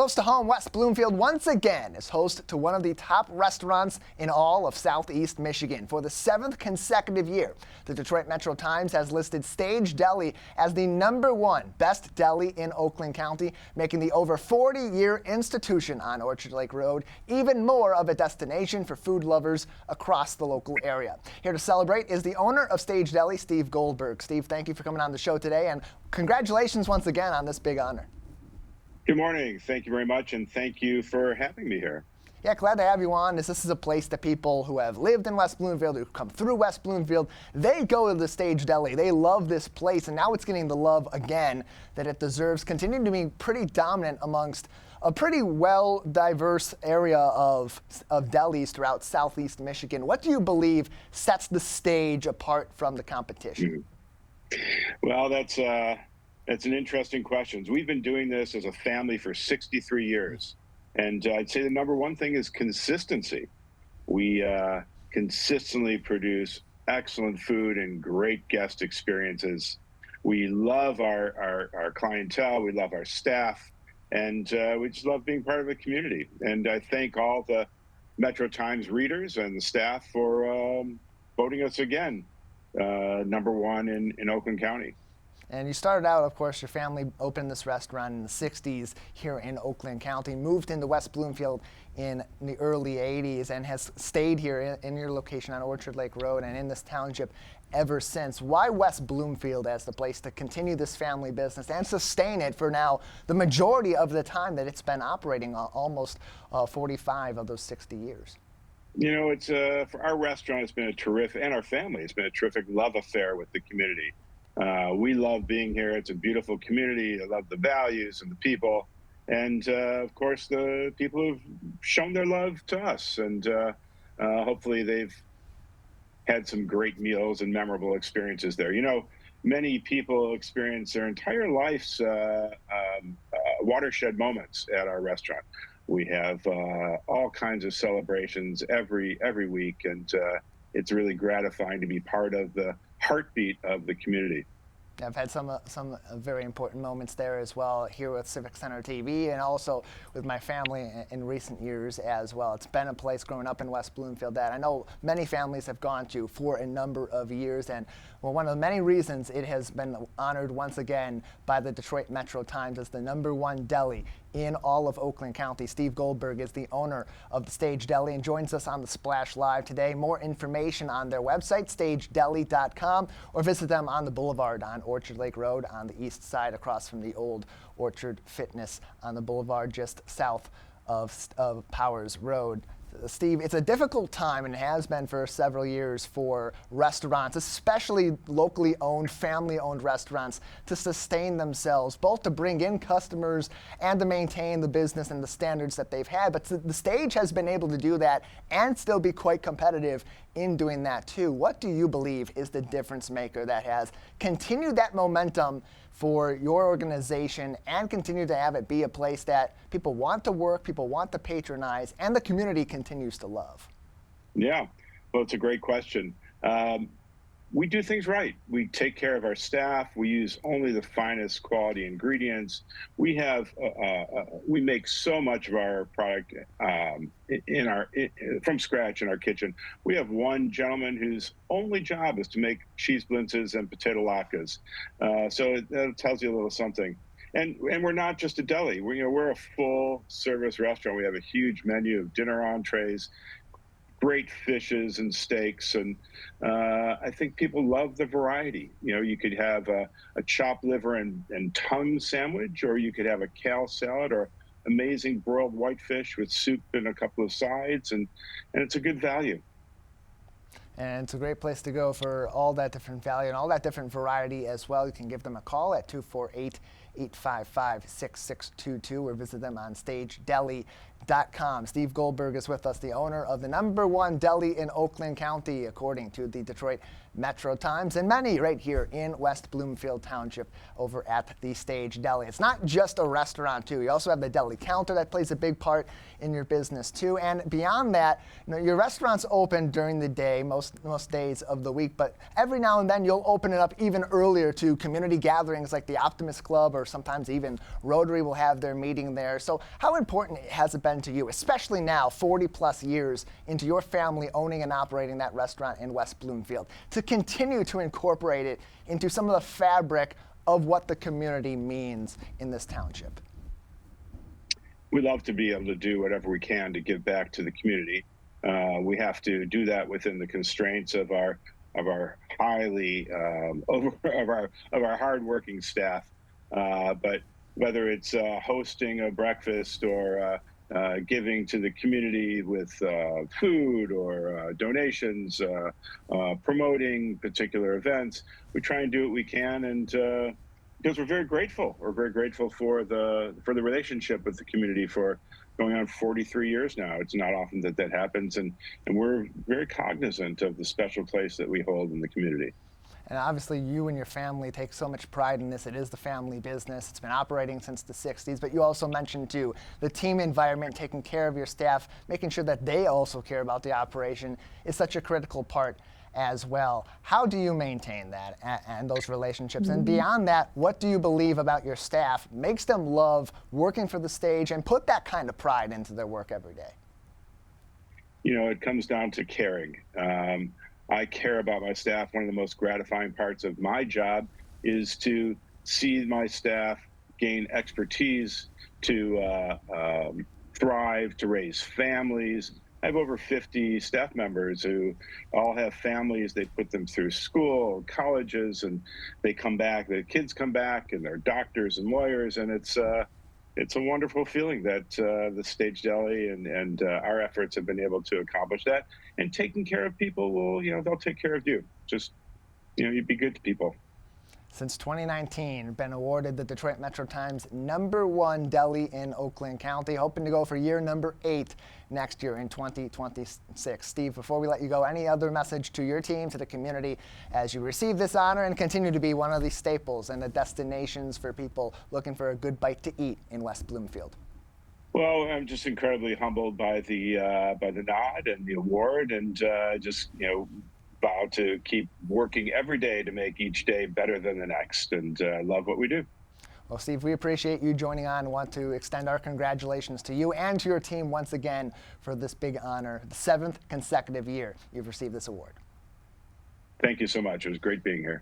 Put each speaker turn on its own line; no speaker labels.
Close to home, West Bloomfield once again is host to one of the top restaurants in all of Southeast Michigan. For the 7th consecutive year, the Detroit Metro Times has listed Stage Deli as the #1 best deli in Oakland County, making the over 40-year institution on Orchard Lake Road even more of a destination for food lovers across the local area. Here to celebrate is the owner of Stage Deli, Steve Goldberg. Steve, thank you for coming on the show today, and congratulations once again on this big honor.
Good morning. Thank you very much, and thank you for having me here.
Yeah, glad to have you on. This is a place that people who have lived in West Bloomfield, who come through West Bloomfield, they go to the Stage Deli. They love this place, and now it's getting the love again that it deserves, continuing to be pretty dominant amongst a pretty well diverse area of delis throughout Southeast Michigan. What do you believe sets the stage apart from the competition?
Well, that's an interesting question. We've been doing this as a family for 63 years. And I'd say the #1 thing is consistency. We consistently produce excellent food and great guest experiences. We love our clientele, we love our staff, and we just love being part of the community. And I thank all the Metro Times readers and the staff for voting us again #1 in Oakland County.
And you started out, of course, your family opened this restaurant in the 60s here in Oakland County, moved into West Bloomfield in the early 80s, and has stayed here in your location on Orchard Lake Road and in this township ever since. Why West Bloomfield as the place to continue this family business and sustain it for now the majority of the time that it's been operating, almost 45 of those 60 years?
You know, it's for our restaurant, it's been a terrific, and our family, it's been a terrific love affair with the community. We love being here. It's a beautiful community. I love the values and the people. And, of course, the people who've shown their love to us. And hopefully they've had some great meals and memorable experiences there. You know, many people experience their entire life's watershed moments at our restaurant. We have all kinds of celebrations every week. And it's really gratifying to be part of the heartbeat of the community.
I've had some very important moments there as well, here with Civic Center TV and also with my family in recent years as well. It's been a place growing up in West Bloomfield that I know many families have gone to for a number of years, and well, one of the many reasons it has been honored once again by the Detroit Metro Times as the #1 deli in all of Oakland County. Steve Goldberg is the owner of the Stage Deli and joins us on the Splash Live today. More information on their website, stagedeli.com, or visit them on the boulevard on Orchard Lake Road on the east side, across from the old Orchard Fitness on the boulevard just south of Powers Road. Steve, it's a difficult time, and it has been for several years for restaurants, especially locally owned, family-owned restaurants, to sustain themselves, both to bring in customers and to maintain the business and the standards that they've had. But the Stage has been able to do that and still be quite competitive in doing that too. What do you believe is the difference maker that has continued that momentum for your organization and continue to have it be a place that people want to work, people want to patronize, and the community continues to love?
Yeah, well, it's a great question. We do things right. We take care of our staff. We use only the finest quality ingredients. We have we make so much of our product from scratch in our kitchen. We have one gentleman whose only job is to make cheese blintzes and potato latkes. So that tells you a little something. And we're not just a deli. We're a full service restaurant. We have a huge menu of dinner entrees, great fishes and steaks, and I think people love the variety. You know, you could have a chopped liver and tongue sandwich, or you could have a kale salad, or amazing broiled whitefish with soup and a couple of sides, and it's a good value.
And it's a great place to go for all that different value and all that different variety as well. You can give them a call at 248-855-6622 or visit them on stagedeli.com. Steve Goldberg is with us, the owner of the #1 deli in Oakland County, according to the Detroit Metro Times, and many right here in West Bloomfield Township over at the Stage Deli. It's not just a restaurant, too. You also have the deli counter that plays a big part in your business, too. And beyond that, your restaurant's open during the day, most days of the week, but every now and then you'll open it up even earlier to community gatherings like the Optimist Club, or sometimes even Rotary will have their meeting there. So how important has it been to you, especially now, 40 plus years into your family owning and operating that restaurant in West Bloomfield, to continue to incorporate it into some of the fabric of what the community means in this township?
We love to be able to do whatever we can to give back to the community. We have to do that within the constraints of our highly of our hardworking staff. But whether it's hosting a breakfast or giving to the community with food or donations, promoting particular events, we try and do what we can, and because we're very grateful. We're very grateful for the relationship with the community for going on 43 years now. It's not often that happens, and we're very cognizant of the special place that we hold in the community.
And obviously you and your family take so much pride in this. It is the family business. It's been operating since the 60s, but you also mentioned too, the team environment, taking care of your staff, making sure that they also care about the operation is such a critical part as well. How do you maintain that and those relationships? And beyond that, what do you believe about your staff makes them love working for the Stage and put that kind of pride into their work every day?
You know, it comes down to caring. I care about my staff. One of the most gratifying parts of my job is to see my staff gain expertise, to thrive, to raise families. I have over 50 staff members who all have families. They put them through school, colleges, and they come back. The kids come back, and they're doctors and lawyers, and it's a wonderful feeling that the Stage Deli and our efforts have been able to accomplish that. And taking care of people will, they'll take care of you. Just, you be good to people.
Since 2019, been awarded the Detroit Metro Times #1 deli in Oakland County, hoping to go for year number 8 next year in 2026. Steve, before we let you go, any other message to your team, to the community, as you receive this honor and continue to be one of the staples and the destinations for people looking for a good bite to eat in West Bloomfield?
Well, I'm just incredibly humbled by the nod and the award, and just vow to keep working every day to make each day better than the next, and love what we do.
Well, Steve, we appreciate you joining on and want to extend our congratulations to you and to your team once again for this big honor, the 7th consecutive year you've received this award.
Thank you so much. It was great being here.